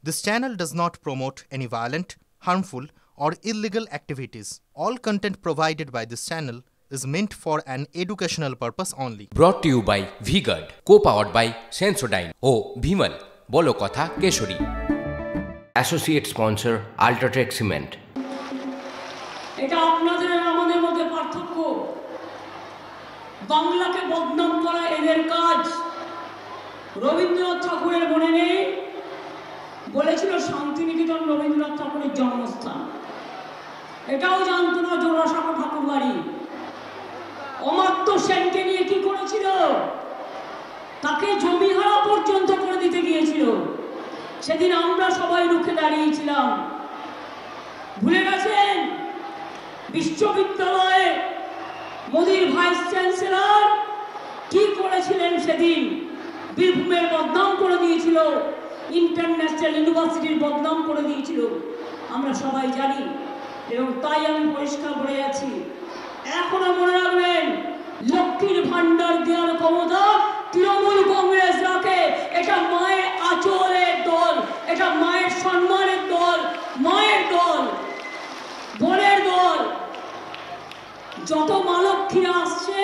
This channel does not promote any violent, harmful, or illegal activities. All content provided by this channel is meant for an educational purpose only. Brought to you by V-Guard, co-powered by Sensodyne O Bhimal, বলো কথা Keshari. Associate sponsor Ultratech Cement. এটা আপনাদের আর আমাদের মধ্যে পার্থক্য। বাংলাকে বদনাম করা এদের কাজ। রবীন্দ্রনাথ ঠাকুরের মনে নেই, বলেছিল শান্তিনিকেতন রবীন্দ্রনাথ ঠাকুরের জন্মস্থান। এটাও জানতো না জোড়াসাঁকো ঠাকুর বাড়ি। অমাত্য সেনকে নিয়ে কি করেছিল? তাকে জমিহারা পর্যন্ত করে দিতে গিয়েছিল। সেদিন আমরা সবাই রুখে দাঁড়িয়েছিলাম। ভুলে গেছেন? বিশ্ববিদ্যালয়ে মোদির ভাইস চ্যান্সেলর কি করেছিলেন সেদিন? বীরভূমের বদনাম করে দিয়েছিল, ইন্টারন্যাশনাল ইউনিভার্সিটির বদনাম করে দিয়েছিল। আমরা সবাই জানি, এবং তাই আমি পরিষ্কার বলে আছি, এখনো মনে রাখবেন, লক্ষ্মীর ভান্ডার দেওয়ার ক্ষমতা তৃণমূল কংগ্রেস রাখে। এটা মায়ের আঁচলের দল, এটা মায়ের সম্মানের দল, মায়ের দল, বোনের দল। যত মা লক্ষ্মীরা আসছে,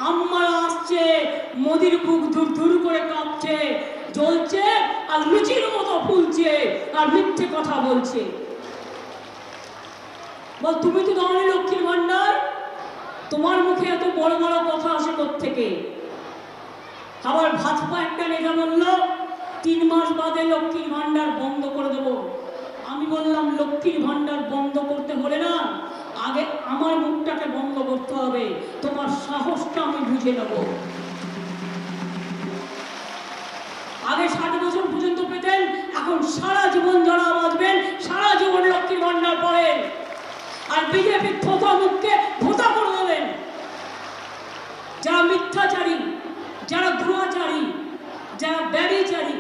আম্মারা আসছে, মোদির বুক ধুর ধুর করে কাঁপছে, জ্বলছে, আর লুচির মতো ফুলছে, আর মিথ্যে কথা বলছে। বল, তুমি তো দাওনি লক্ষ্মীর ভান্ডার, তোমার মুখে এত বড় বড় কথা আসে কোত্থেকে? আবার ভাজপা একটা নেতা বলল 3 মাস বাদে লক্ষ্মীর ভান্ডার বন্ধ করে দেব। আমি বললাম, লক্ষ্মীর ভান্ডার বন্ধ করতে হলে না, আগে আমার মুখটাকে বন্ধ করতে হবে। তোমার সাহসটা আমি বুঝে নেব। আগে 60 বছর পর্যন্ত পেতেন, এখন সারা জীবন যারা বাঁচবেন, সারা জীবন লক্ষ্মীর ভান্ডার পাবেন। আর বিজেপির থোতা মুখকে ভোতা করে দেবেন। যারা মিথ্যাচারী, যারা দুরাচারী, যারা ব্যভিচারী,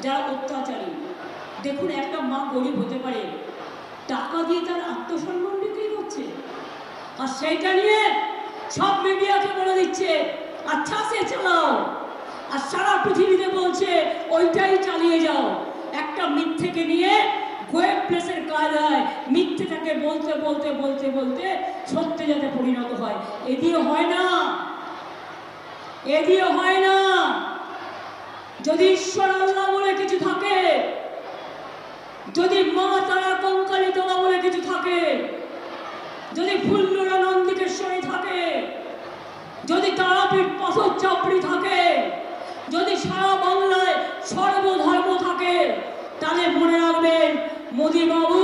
যারা অত্যাচারী। দেখুন, একটা মা গরিব হতে পারে, টাকা দিয়ে তার আত্মসম্মান বিক্রি করছে, আর সেইটা নিয়ে সব মিডিয়াকে বলে দিচ্ছে আচ্ছা সে চালাও, আর সারা পৃথিবীতে বলছে ওইটাই চালিয়ে যাও। একটা মিথ্যেকে নিয়ে ওয়েব প্লেসের কায়দায় মিথ্যেটাকে বলতে বলতে বলতে বলতে সত্যি যাতে পরিণত হয়। এ দিয়ে হয় না, এ দিয়ে হয় না। যদি ঈশ্বর আল্লাহ বলে কিছু থাকে, যদি মা তারা কঙ্কালী তোলা বলে কিছু থাকে, যদি ফুল্লরা নন্দিকেশ্বরী থাকে, যদি তারাপীঠ পাথর চাপড়ি থাকে, যদি সারা বাংলায় সর্বধর্ম থাকে, তাহলে মনে রাখবেন, মোদি বাবু,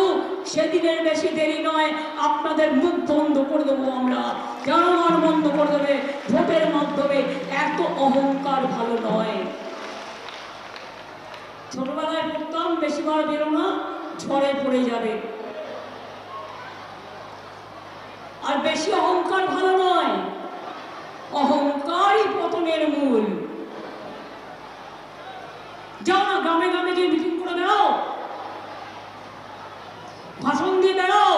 সেদিনের বেশি দেরি নয়, আপনাদের মুখ বন্ধ করে দেবো আমরা। জনগণ বন্ধ করে দেবে ভোটের মাধ্যমে। এত অহংকার ভালো নয়। ছোটবেলায় পড়তাম, বেশিবার বেরো না, ঝড়ে পড়ে যাবে। আর বেশি অহংকার ভালো নয়, অহংকারই পতনের মূল। যাও না, গ্রামে গ্রামে গিয়ে মিটিং করে বেড়াও, ভাষণ দিয়ে বেড়াও।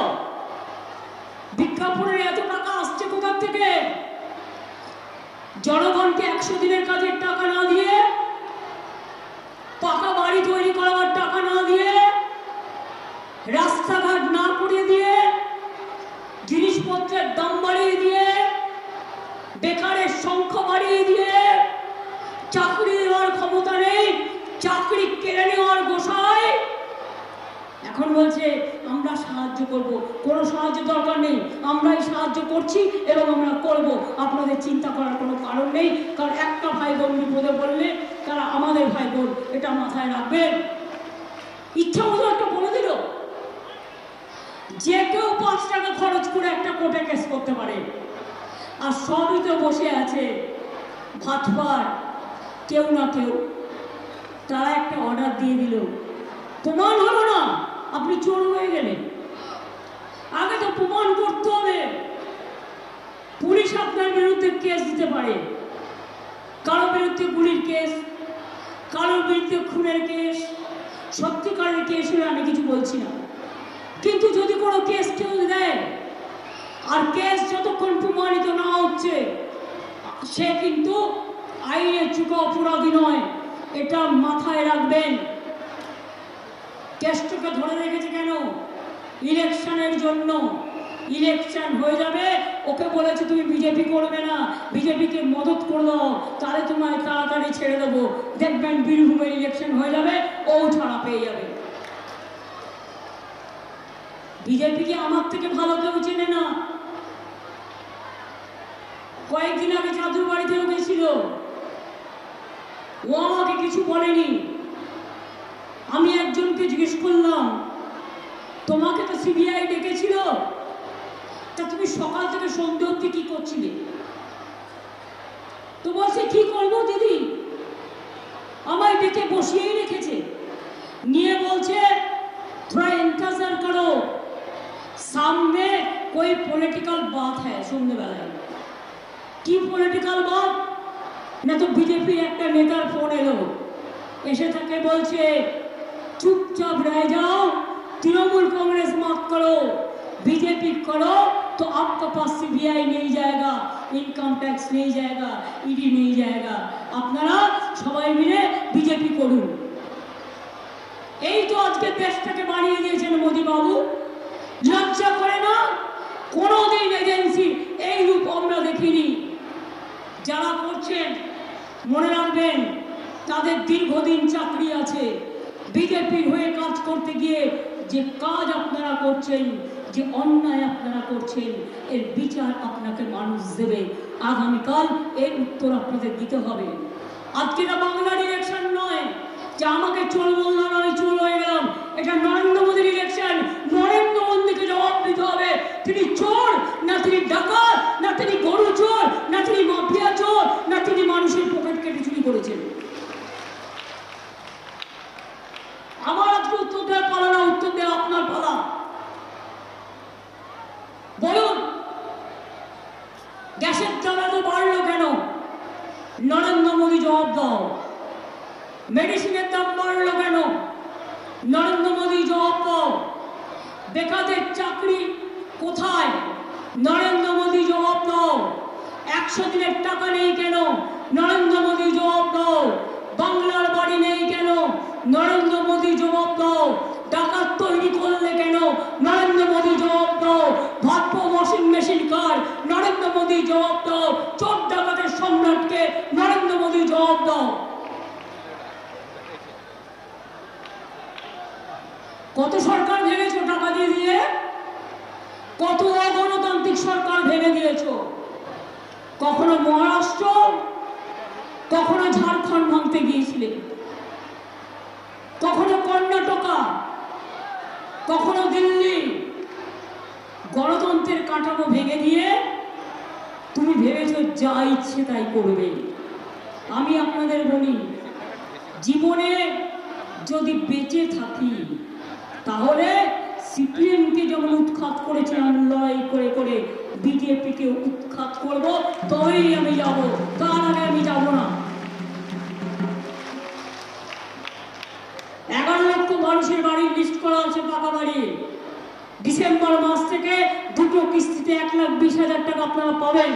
বিজ্ঞাপনের এত টাকা আসছে কোথা থেকে? জনগণকে 100 দিনের কাজের টাকা না দিয়ে, পাকা বাড়ি তৈরি করার টাকা না দিয়ে, রাস্তাঘাট না করে দিয়ে, জিনিসপত্রের দাম বাড়িয়ে দিয়ে, বেকারের সংখ্যা বাড়িয়ে দিয়ে, চাকরি দেওয়ার ক্ষমতা নেই, চাকরি কেড়ে নেওয়ার গোসায় এখন বলছে আমরা সাহায্য করব। কোনো সাহায্যের দরকার নেই, আমরাই সাহায্য করছি এবং আমরা করব। আপনাদের চিন্তা করার কোনো কারণ নেই, কারণ একটা ভাই বোন বিপদে পড়লে তারা আমাদের ভাই বোন, এটা মাথায় রাখবেন। ইচ্ছা মতো একটা বলে দিল, যে কেউ 5 টাকা খরচ করে একটা কোর্টে কেস করতে পারে। আর সবই তো বসে আছে ভাতবার কেউ না কেউ, তারা একটা অর্ডার দিয়ে দিল, প্রমাণ হলো না, আপনি চোর হয়ে গেলেন। আগে তো প্রমাণ করতে হবে। পুলিশ আপনার বিরুদ্ধে কেস দিতে পারে, কারো বিরুদ্ধে গুলির কেস, কারোর বিরুদ্ধে খুনের কেস, সত্যিকারের কেস হলে আমি কিছু বলছি না। কিন্তু যদি কোনো কেস কেউ দেয়, আর কেস যতক্ষণ প্রমাণিত না হচ্ছে, সে কিন্তু আইনের চুকা অপরাধী নয়, এটা মাথায় রাখবেন। কেষ্টকে ধরে রেখেছে কেন? ইলেকশনের জন্য। ইলেকশন হয়ে যাবে, ওকে বলেছে তুমি বিজেপি করবে না, বিজেপিকে মদত করে দাও, তাহলে তোমায় তাড়াতাড়ি ছেড়ে দেবো। দেখবেন বীরভূমের ইলেকশন হয়ে যাবে, ও ছাড়া পেয়ে যাবে। বিজেপিকে আমার থেকে ভালো কেউ চেনে না। কয়েকদিন আগে চাদুর বাড়িতেও গেছিল, ও আমাকে কিছু বলেনি। আমি একজনকে জিজ্ঞেস করলাম, তোমাকে তো সিবিআই ডেকেছিল, তা তুমি সকাল থেকে সন্ধ্যে অবধি কি করছিলে? তো বলছে কি করবো দিদি, আমায় ডেকে বসিয়েই রেখেছে, নিয়ে বলছে थोड़ा इंतजार करो, सामने कोई पॉलिटिकल बात है। সন্ধ্যেবেলায় কি পলিটিক্যাল বাত? না তো বিজেপি একটা নেতার ফোন এলো, এসে তাকে বলছে चुपचाप रह जाओ, तृणमूल कांग्रेस मत करो, बीजेपी करो तो आपका पास सीबीआई नहीं जाएगा, इनकम टैक्स नहीं जाएगा, ईडी नहीं जाएगा, আপনারা সবাই মিলে বিজেপি করুন। এই তো আজকে দেশটাকে বানিয়ে দিয়েছেন মোদি বাবু। লজ্জা করে না? কোনোদিন এজেন্সি এই রূপ আমরা দেখিনি। যারা করছেন মনে রাখবেন, তাদের দীর্ঘদিন চাকরি আছে। বিজেপির হয়ে কাজ করতে গিয়ে যে কাজ আপনারা করছেন, যে অন্যায় আপনারা করছেন, এর বিচার আপনাকে মানুষ দেবে। আগামীকাল এর উত্তর আপনাদের দিতে হবে। আজকে না বাংলার ইলেকশন নয় যে আমাকে চোর বললাম আমি চোর হয়ে গেলাম, এটা নরেন্দ্র মোদীর ইলেকশন। নরেন্দ্র মোদীকে জবাব দিতে হবে, তিনি চোর না তিনি ডাকাত, না তিনি গরু চোর, না তিনি মাফিয়া চোর, না তিনি মানুষের পকেট কেটে চুরি করেছেন। আমার আজকে উত্তর দেওয়ার পালা না, উত্তর দেওয়া আপনার পালা। বলুন, গ্যাসের দাম এত বাড়লো কেন? নরেন্দ্র মোদী জবাব দাও। মেডিসিনের দাম বাড়লো কেন? নরেন্দ্র মোদী জবাব দাও। বেকারদের চাকরি কোথায়? নরেন্দ্র মোদী জবাব দাও। 100 দিনের টাকা নেই কেন? নরেন্দ্র মোদী জবাব দাও। বাংলার বাড়ি নেই কেন? নরেন্দ্র মোদী জবাব দাও। ডাকাত তৈরি করলে কেন? নরেন্দ্র মোদী জবাব দাও। ভাত ওয়াশিং মেশিন কার? নরেন্দ্র মোদী জবাব দাও। চোর ডাকাতের সম্রাটকে? নরেন্দ্র মোদী জবাব দাও। কত সরকার ভেঙেছো টাকা দিয়ে দিয়ে? কত অগণতান্ত্রিক সরকার ভেঙে দিয়েছো? কখনো মহারাষ্ট্র, কখনো ঝাড়খণ্ড ভাঙতে গিয়েছিলে, কখনো কর্ণাটকা, কখনো দিল্লি। গণতন্ত্রের কাঠামো ভেঙে দিয়ে তুমি ভেবেছো যা ইচ্ছে তাই করবে। আমি আপনাদের বলি, জীবনে যদি বেঁচে থাকি তাহলে সিপিএমকে যেমন উৎখাত করেছিলাম লড়াই করে করে, বিজেপিকে উৎখাত করবো, তবেই আমি যাব, তার আগে আমি যাব না। 11 লক্ষ মানুষের বাড়ির লিস্ট করা আছে, পাকা বাড়ি। ডিসেম্বর মাস থেকে 2টো কিস্তিতে 1,20,000 টাকা আপনারা পাবেন,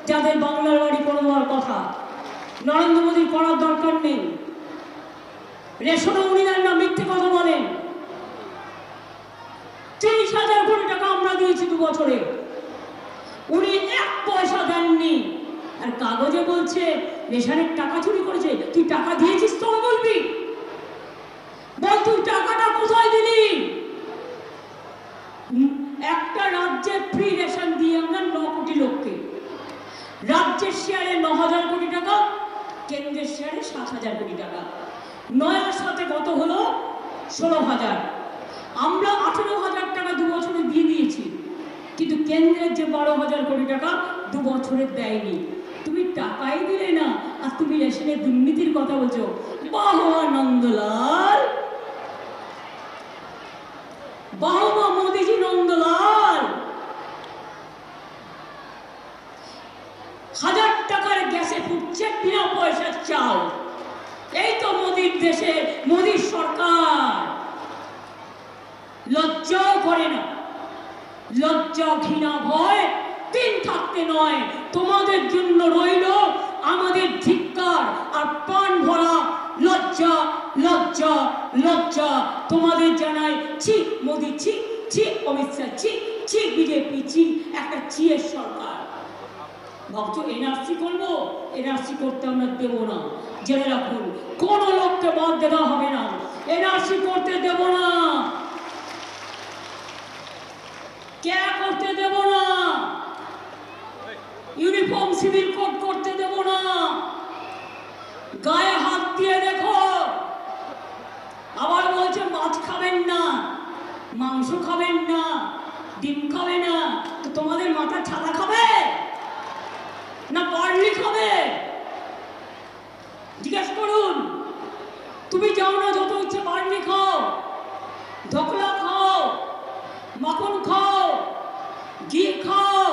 যাদের বাংলার বাড়ি করে দেওয়ার কথা। নরেন্দ্র মোদীর করার দরকার নেই। রেশনও উনি দেন না, মিথ্যে কথা বলেন। 30,000 কোটি টাকা আমরা দিয়েছি 2 বছরে, উনি 1 পয়সা দেননি। আর কাগজে বলছে রেশনের টাকা চুরি করেছে। তুই টাকা দিয়েছিস তো বলবি, বল তুই টাকাটা কোথায় দিলি? একটা রাজ্যে ফ্রি রেশন দিয়ে আমরা 9 কোটি লোককে, রাজ্যের শেয়ারে 9,000 কোটি টাকা, কেন্দ্রের শেয়ারে 7,000 কোটি টাকা। 9 আর 7 কত হলো? 16,000। আমরা 18,000 টাকা 2 বছরে দিয়ে দিয়েছি, কিন্তু কেন্দ্রের যে 12,000 কোটি টাকা 2 বছরে দেয়নি। তুমি টাকাই দিলে না, আর তুমি রেশনের দুর্নীতির কথা বলছো। বাহবা নন্দলাল, বাহবা মোদীজি নন্দলাল। 1000 টাকার গ্যাসে ফুটছে বিনা পয়সার চাল। এই তো মোদীর দেশে, মোদীর সরকার। লজ্জাও করে না। লজ্জা, ঘৃণা, ভয় 3 থাকতে নয়। তোমাদের জন্য রইল আমাদের ধিক্কার আর প্রাণ ভরা লজ্জা লজ্জা লজ্জা তোমাদের জানাই, ছি মোদি, ছি ছি অমিত শাহ, ছি ছি বিজেপি, ছি একটা চিয়ের সরকার। ভাবছো এনআরসি করবো? এনআরসি করতে আমরা দেব না। জেনে রাখুন, কোন লোককে বাদ দেওয়া হবে না, এনআরসি করতে দেব না, কে করতে দেব না, ইউনিফর্ম সিভিল কোড করতে দেব না। গায়ে হাত দিয়ে দেখো, আবার বলছে মাছ খাবেন না, মাংস খাবেন না, ডিম খাবে না, তো তোমাদের মাথা ছাতা খাবে না বার্লি খাবে? জিজ্ঞেস করুন। তুমি যাও না, যত ইচ্ছে বার্লি খাও, ধোকলা খাও, মাখন খাও, ঘি খাও,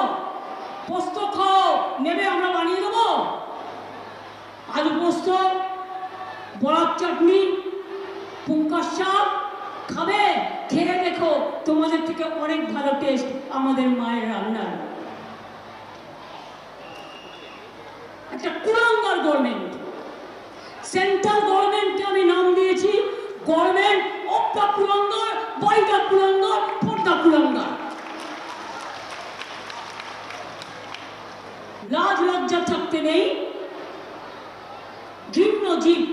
পোস্ত খাও, নেবে আমরা বানিয়ে দেবো। আলু পোস্ত, বড়ার চাটনি, পুঙ্কার শাক খাবে? খেয়ে দেখো, তোমাদের থেকে অনেক ভালো টেস্ট আমাদের মায়ের রান্নার। একটা কুলাঙ্গার গভর্নমেন্ট, সেন্ট্রাল গভর্নমেন্টকে আমি নাম দিয়েছি গভর্নমেন্ট অফ দ্য কুলাঙ্গার, বাই দ্য কুলাঙ্গার, ফর দ্য কুলাঙ্গার। লাজ লজ্জা থাকতে নেই। ঘৃণ্য জীব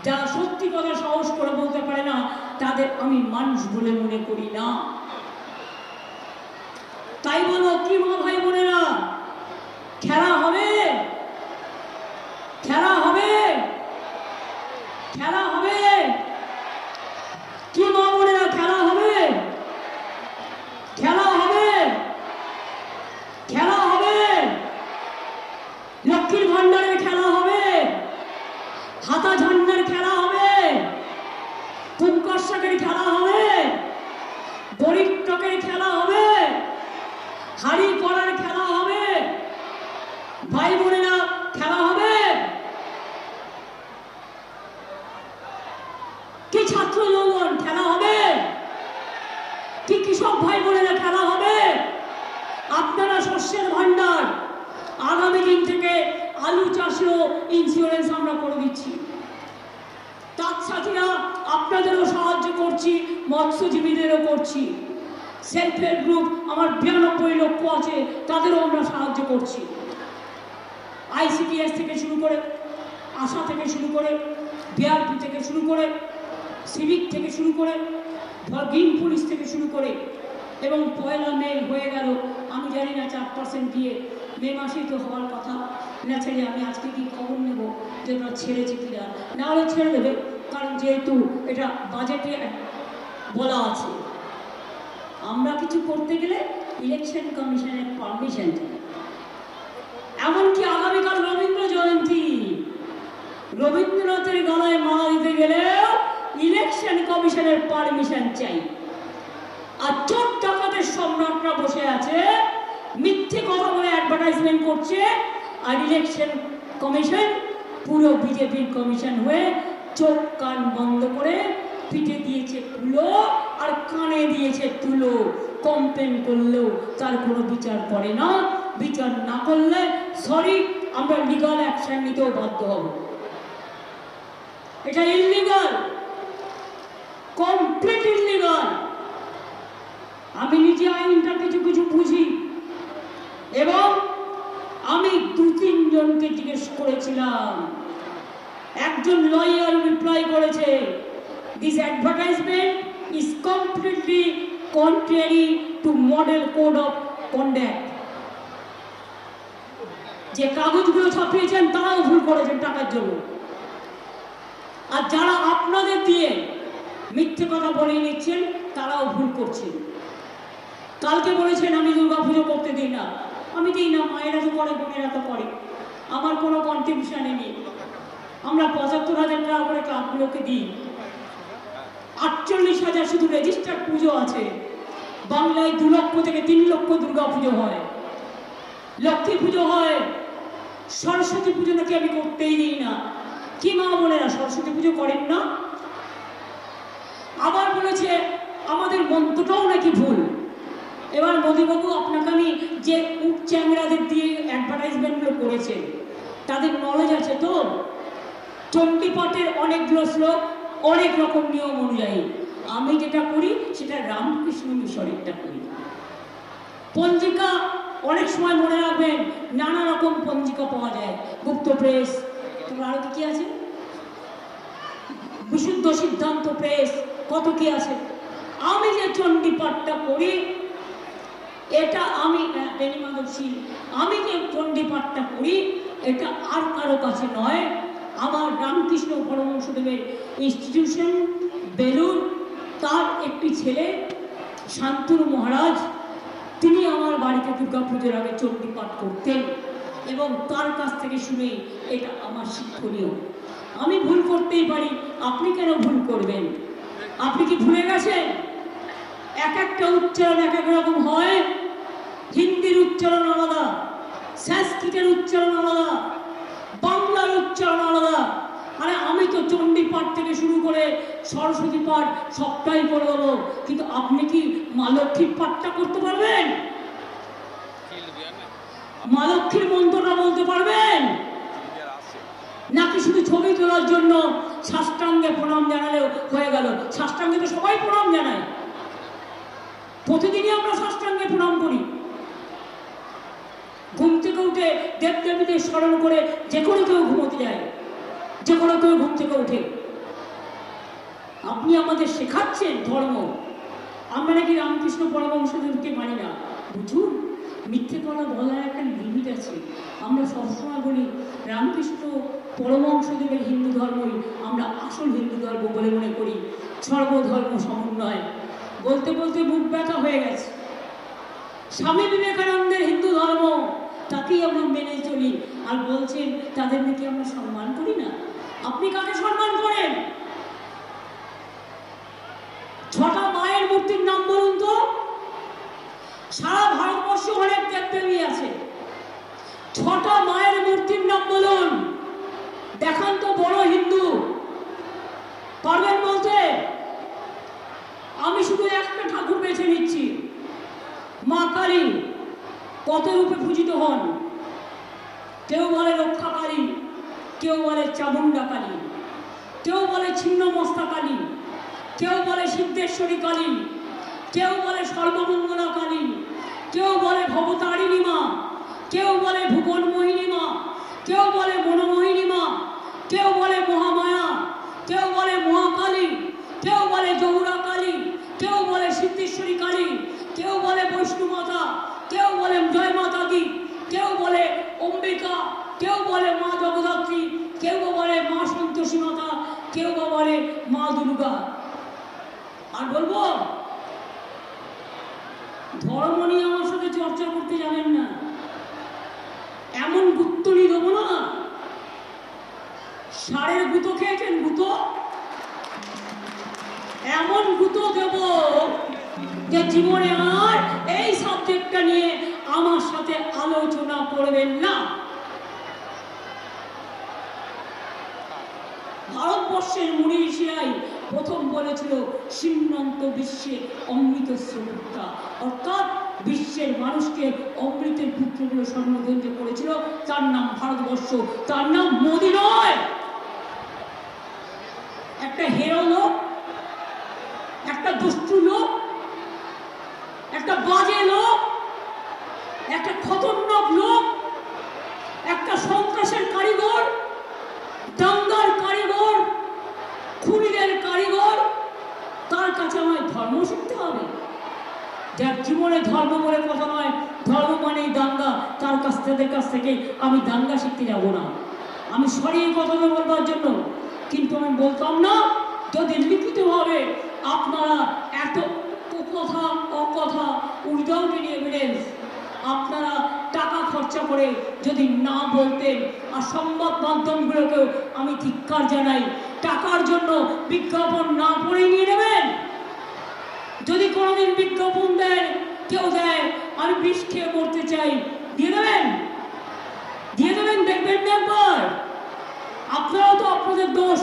যারা সত্যি কথা সাহস করে বলতে পারে না, তাদের আমি মানুষ বলে মনে করি না। তাই বলো কি মা ভাই বোনেরা, খেলা হবে, খেলা হবে, খেলা হবে, কি মা বোনেরা খেলা হবে, খেলা হবে, খেলা হবে, লক্ষ্মীর ভান্ডারের খেলা হবে, হাতা ঝান্ডার খেলা হবে, পুঙ্কর্ষকের খেলা হবে, বরিটকের খেলা হবে, হাড়ি করার খেলা হবে, ভাই বোনেরা খেলা হবে। কি ছাত্র যৌবন খেলা হবে, কি কৃষক ভাই বোনেরা খেলা হবে। আপনারা শস্যের ভান্ডার, আগামী দিন থেকে আলু চাষেও ইন্স্যুরেন্স আমরা করে দিচ্ছি। তার সাথীরা আপনাদেরও সাহায্য করছি, মৎস্যজীবীদেরও করছি। সেলফ হেল্প গ্রুপ আমার 92 লক্ষ আছে, তাদেরও আমরা সাহায্য করছি। ICPS থেকে শুরু করে, আশা থেকে শুরু করে, বিআরপি থেকে শুরু করে, সিভিক থেকে শুরু করে, গ্রিন পুলিশ থেকে শুরু করে, এবং 1 মে হয়ে গেল। আমি জানি না 4% দিয়ে মে মাসেই তো হওয়ার কথা না, ছেড়ে আমি আজকে কি খবর নেব যে ওরা ছেড়েছে কিনা, না হলে ছেড়ে দেবে, কারণ যেহেতু এটা বাজেটে বলা আছে। আমরা কিছু করতে গেলে ইলেকশন কমিশনের পারমিশন চাই। এমনকি আগামীকাল রবীন্দ্র জয়ন্তী, রবীন্দ্রনাথের গলায় মালা দিতে গেলেও ইলেকশন কমিশনের পারমিশন চাই। আর চোর ডাকাতের সম্রাটরা বসে আছে, মিথ্যে কথা বলে অ্যাডভার্টাইজমেন্ট করছে, আর ইলেকশন কমিশন পুরো বিজেপির কমিশন হয়ে চোখ কান বন্ধ করে পিঠে দিয়েছে তুলো আর কানে দিয়েছে তুলো। কমপ্লেন করলেও তার কোনো বিচার করে না, বিচার না করলে সরি আমরা লিগাল অ্যাকশন নিতেও বাধ্য হব। এটা ইললিগাল, কমপ্লিট ইললিগাল। আমি নিজে আইনটা কিছু কিছু বুঝি, এবং আমি 2-3 জনকে জিজ্ঞেস করেছিলাম। একজন লয়ার রিপ্লাই করেছে, this advertisement is completely contrary to model code of conduct. যে কাগজগুলো ছাপিয়েছেন তারাও ভুল করেছেন টাকার জন্য, আর যারা আপনাদের দিয়ে মিথ্যে কথা বলে নিচ্ছেন তারাও ভুল করছেন। কালকে বলেছেন আমি দুর্গাপুজো করতে দিই না, আমি দিই না, মায়েরা তো করে, বোনেরা তো করে, আমার কোনো কন্ট্রিবিউশনে নেই। আমরা 75,000 টাকা করে ক্লাবগুলোকে দিই, 48,000 শুধু রেজিস্টার্ড পুজো আছে। বাংলায় 2 লক্ষ থেকে 3 লক্ষ দুর্গা পুজো হয়, লক্ষ্মী পুজো হয়, সরস্বতী পুজো নাকি আমি করতেই দিই না। কি মা বোনেরা সরস্বতী পুজো করেন না? আবার বলেছে আমাদের মন্ত্রটাও নাকি ভুল। এবার মোদীবাবু আপনাকে আমি যে চ্যাংরাদের দিয়ে অ্যাডভার্টাইজমেন্টগুলো করেছেন, তাদের নলেজ আছে তো? চণ্ডীপাঠের অনেকগুলো শ্লোক, অনেক রকম নিয়ম অনুযায়ী। আমি যেটা করি সেটা রামকৃষ্ণ মিশনেরটা করি। পঞ্জিকা অনেক সময় মনে রাখবেন, নানা রকম পঞ্জিকা পাওয়া যায়, গুপ্ত প্রেস, তোমরা আরো কি আছে, বিশুদ্ধ সিদ্ধান্ত প্রেস, কত কি আছে। আমি যে চণ্ডীপাঠটা করি এটা আমি আমি যে চণ্ডীপাঠটা করি এটা আর কারো কাছে নয়, আমার রামকৃষ্ণ পরমহংসদেবের ইনস্টিটিউশন বেলুর, তার একটি ছেলে শান্তনু মহারাজ, তিনি আমার বাড়িতে দুর্গাপুজোর আগে চণ্ডীপাঠ করতেন এবং তার কাছ থেকে শুনে এটা আমার শিক্ষণীয়। আমি ভুল করতেই পারি, আপনি কেন ভুল করবেন? আপনি কি ভুলে গেছেন এক একটা উচ্চারণ এক এক রকম হয়? হিন্দির উচ্চারণ আলাদা, সংস্কৃতের উচ্চারণ আলাদা, বাংলার উচ্চারণ আলাদা। আরে আমি তো চণ্ডীপাঠ থেকে শুরু করে সরস্বতী পাঠ সবটাই করে দেবো, কিন্তু আপনি কি মা লক্ষ্মীর পাঠটা করতে পারবেন? মা লক্ষ্মীর মন্ত্রটা বলতে পারবেন? নাকি শুধু ছবি তোলার জন্য সাষ্টাঙ্গে প্রণাম জানালেও হয়ে গেল? সাষ্টাঙ্গে তো সবাই প্রণাম জানায়, প্রতিদিনই আমরা সাষ্টাঙ্গে প্রণাম করি। ঘুম থেকে উঠে দেবদেবীদের স্মরণ করে যে কোনো কেউ ঘুমোতে যায়, যে কোনো কেউ ঘুম থেকে উঠে। আপনি আমাদের শেখাচ্ছেন ধর্ম, আমরা নাকি রামকৃষ্ণ পরমহংসদেবকে মানি না। বুঝুন, মিথ্যে কথা বলার একটা লিমিট আছে। আমরা সবসময় বলি রামকৃষ্ণ পরমহংসদেবের হিন্দু ধর্মই আমরা আসল হিন্দু ধর্ম বলে মনে করি, সর্বধর্ম সমন্বয়। বলতে বলতে মুখ ব্যথা হয়ে গেছে। স্বামী বিবেকানন্দের হিন্দু ধর্ম, তাকেই আমরা মেনে চলি, আর বলছেন তাদের নাকি আমরা সম্মান করি না। আপনি কাকে সম্মান করেন? 6টা মায়ের মূর্তির নাম বলুন তো। সারা ভারতবর্ষে অনেক দেবদেবী আছে, 6টা মায়ের মূর্তির নাম বলুন। দেখান তো বড় হিন্দু, পারবেন বলতে? আমি শুধু একটা ঠাকুর বেছে নিচ্ছি, মা কালী। কত রূপে পূজিত হন? কেউ বলে রক্ষা কালী, কেউ বলে চামুন্ডা কালী, কেউ বলে ছিন্নমস্তা কালী, কেউ বলে সিদ্ধেশ্বরী কালী, কেউ বলে সর্বমঙ্গলা কালী, কেউ বলে ভবতারিণী মা, কেউ বলে ভুবন মোহিনী মা, কেউ বলে মনোমোহিনী মা, কেউ বলে মহামায়া, কেউ বলে মহাকালী, কেউ বলে জৌরা কালী, কেউ বলে সিদ্ধেশ্বরী কালী, কেউ বলে বৈষ্ণু মাতা, কেউ বলে জয় মাতা দি, কেউ বলে অম্বিকা, কেউ বলে মা জগদ্ধাত্রী, কেউ বলে মা সন্তোষী মাতা, কেউ বলে মা দুর্গা। আর বলবো? ধর্ম নিয়ে আমার সাথে চর্চা করতে জানেন না, এমন গুত্তনি দেবো না। ষাঁড়ের গুঁতো খেয়েছেন? গুঁতো, এমন গুঁতো দেব যে জীবনে আর এই সাবজেক্টটা নিয়ে আমার সাথে আলোচনা করবেন না। ভারতবর্ষের মুনি ঋষিরাই প্রথম বলেছিল সিন্নন্ত বিশ্বে অমৃত পুত্রা, অর্থাৎ বিশ্বের মানুষকে অমৃতের পুত্রগুলো সম্বোধন করেছিল। তার নাম ভারতবর্ষ, তার নাম মোদি নয়। একটা হেরো লোক, একটা দুষ্টু লোক, একটা বাজে লোক, একটা খতরনাক লোক, একটা সন্ত্রাসের কারিগর, দাঙ্গার কারিগর, খুনিদের কারিগর, তার কাছে আমায় ধর্ম শিখতে হবে? যার জীবনে ধর্ম বলে কথা নয়, ধর্ম মানেই দাঙ্গা, তার কাছ থেকে আমি দাঙ্গা শিখতে যাব না। আমি সরি এই কথাটা বলবার জন্য, কিন্তু আমি বলতাম না যদি লিখিতভাবে আপনারা এত কথা অকথা উইদাউট এনি এভিডেন্স আপনারা টাকা খরচা করে যদি না বলতেন, আর সংবাদ মাধ্যমগুলোকেও আমি ধিক্কার জানাই, টাকার জন্য বিজ্ঞাপন না পড়ে নিয়ে নেবেন। যদি কোনোদিন বিজ্ঞাপন দেন, কেউ দেয় আমি বিষ খেয়ে মরতে চাই, দিয়ে দেবেন, দিয়ে দেবেন, দেখবেন না একবার। আপনারাও তো আপনাদের দোষ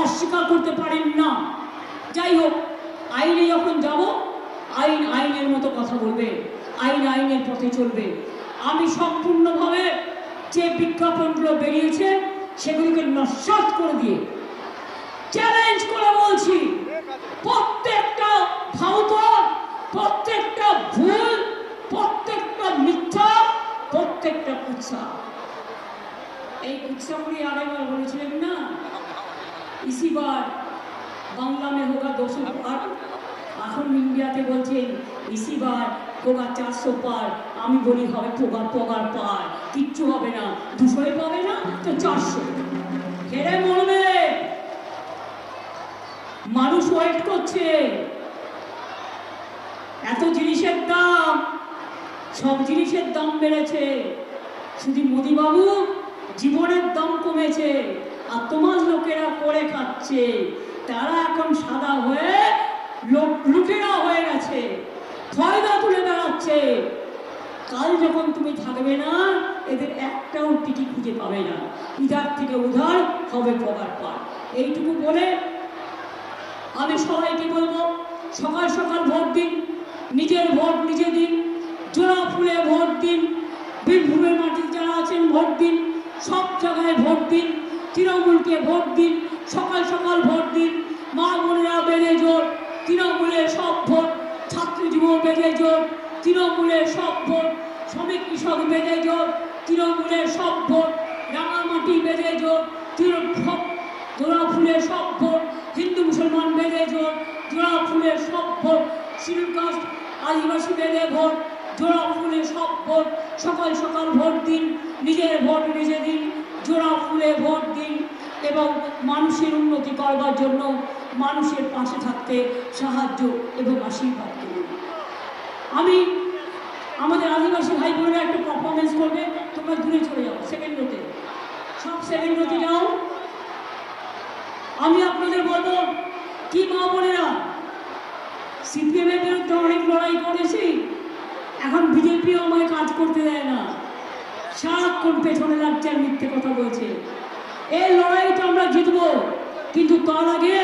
অস্বীকার করতে পারেন না। যাই হোক, আইনে যখন যাব, আইন আইনের মতো কথা বলবে, আইন আইনের পথে চলবে। আমি সম্পূর্ণভাবে যে বিজ্ঞাপনগুলো বেরিয়েছে সেগুলিকে নস্যাৎ করে দিয়ে চ্যালেঞ্জ করে বলছি, প্রত্যেকটা ভাউতর, প্রত্যেকটা ভুল, প্রত্যেকটা মিথ্যা, প্রত্যেকটা কুৎসা। এই কুৎসাগুলি আরেকবার বলেছিলেন না, इसी बार बांग्ला में होगा 200 पार, এখন ইন্ডিয়াতে বলছেন इसी बार होगा 400 पार, আমি বলি হবে পগার পার, কিচ্ছু হবে না, 200 পাবে না তো 400। হেরে মরবে, মানুষ ওয়েট করছে। এত জিনিসের দাম, সব জিনিসের দাম বেড়েছে, শুধু মোদিবাবু জীবনের দাম কমেছে, আর তোমার লোকেরা করে খাচ্ছে, তারা এখন সাদা হয়ে লুটেরা হয়ে গেছে, ফয়দা তুলে বেড়াচ্ছে। কাল যখন তুমি থাকবে না, এদের একটাও টিকি খুঁজে পাবে না, ইধার থেকে উধার হবে পগার পার। এইটুকু বলে আমি সবাইকে বলবো, সকাল সকাল ভোট দিন, নিজের ভোট নিজে দিন, জোড়া ফুলে ভোট দিন, বীরভূমের মাটিতে যারা আছেন ভোট দিন, সব জায়গায় ভোট দিন, তৃণমূলকে ভোট দিন, সকাল সকাল ভোট দিন। মা বোনেরা বেড়ে জোর, তৃণমূলের সব ভোট, ছাত্র যুব বেড়ে জোর, তৃণমূলের সব ভোট, শ্রমিক কৃষক বেড়ে জোর, তৃণমূলের সব ভোট, রাঙামাটি বেড়ে জোর, জোড়া ফুলের সব ভোট, হিন্দু মুসলমান বেড়ে জোর, জোড়া ফুলের সব ভোট, শিডিউল কাস্ট আদিবাসী বেড়ে ভোট, জোড়া ফুলের সব ভোট। সকাল সকাল ভোট দিন, নিজের ভোট নিজে দিন, জোড়া ফুলে ভোট দিন, এবং মানুষের উন্নতি করবার জন্য মানুষের পাশে থাকতে সাহায্য এবং আশীর্বাদ করুন। আমি আমাদের আদিবাসী ভাই বোনেরা একটা পারফরমেন্স করবে, তোমরা দূরে চলে যাও, সেকেন্ড রোতে, সব সেকেন্ড রোতে যাও। আমি আপনাদের বলবো, কি মা বোনেরা, সিপিএমের বিরুদ্ধে অনেক লড়াই করেছি, এখন বিজেপিও আমায় কাজ করতে দেয় না, সারাক্ষণ পেছনে লাগছে আর মিথ্যে কথা বলছে। এই লড়াইটা আমরা জিতবো, কিন্তু তার আগে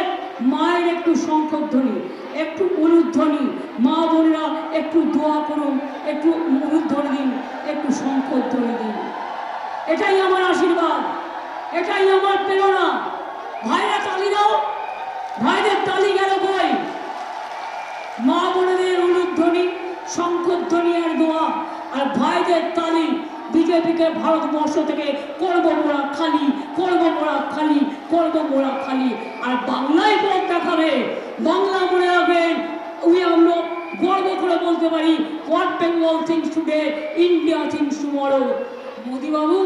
মায়ের একটু শঙ্খধ্বনি, একটু অনুধ্বনি, মা বোনেরা একটু দোয়া করুন, একটু অনুধ্বনি দিন, একটু শঙ্খধ্বনি দিন। এটাই আমার আশীর্বাদ, এটাই আমার প্রেরণা। ভাইরা তালি দাও, ভাইদের তালি গেল কই? মা বোনেদের অনুধ্বনি, শঙ্খধ্বনি আর দোয়া, আর ভাইদের তালি। বিজেপিকে ভারতবর্ষ থেকে করব মোরা খালি, করব মোরা খালি, করব মোরা খালি। আর বাংলায় পথ দেখাবে, বাংলা মনে রাখবেন, আমরা গর্ব করে বলতে পারি, what Bengal thinks today, India thinks tomorrow. মোদিবাবু,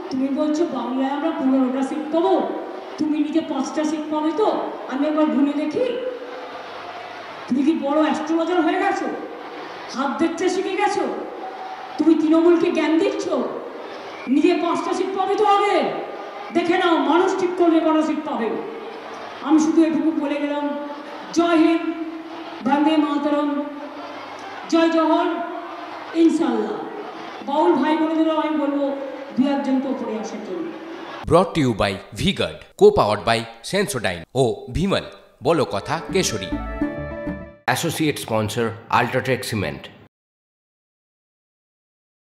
তুমি বলছো বাংলায় আমরা 15টা সিট পাবো, তুমি নিজে 5টা সিট পাবে তো? আমি একবার গুনে দেখি। তুমি কি বড় অ্যাস্ট্রোলজার হয়ে গেছো? হাত দেখতে শিখে গেছো? তুমি তৃণমূলকে জ্ঞান দিচ্ছ? নিজে 5টা সিট পাবে তো? আগে দেখে নাও, মানুষ ঠিক করবে কটা সিট পাবে। আমি শুধু এটুকু বলে গেলাম, জয় হিন্দ, বন্দে মাতরম, জয় জওহর, ইনশাল্লাহ। বাউল ভাই বোনেদেরও আমি বলবো 2-1জন তো পড়ে আসার জন্য। Brought to you by V-Guard, co-powered by Sensodyne O Bhimal, বলো কথা Keshari. Associate sponsor Ultratech Cement.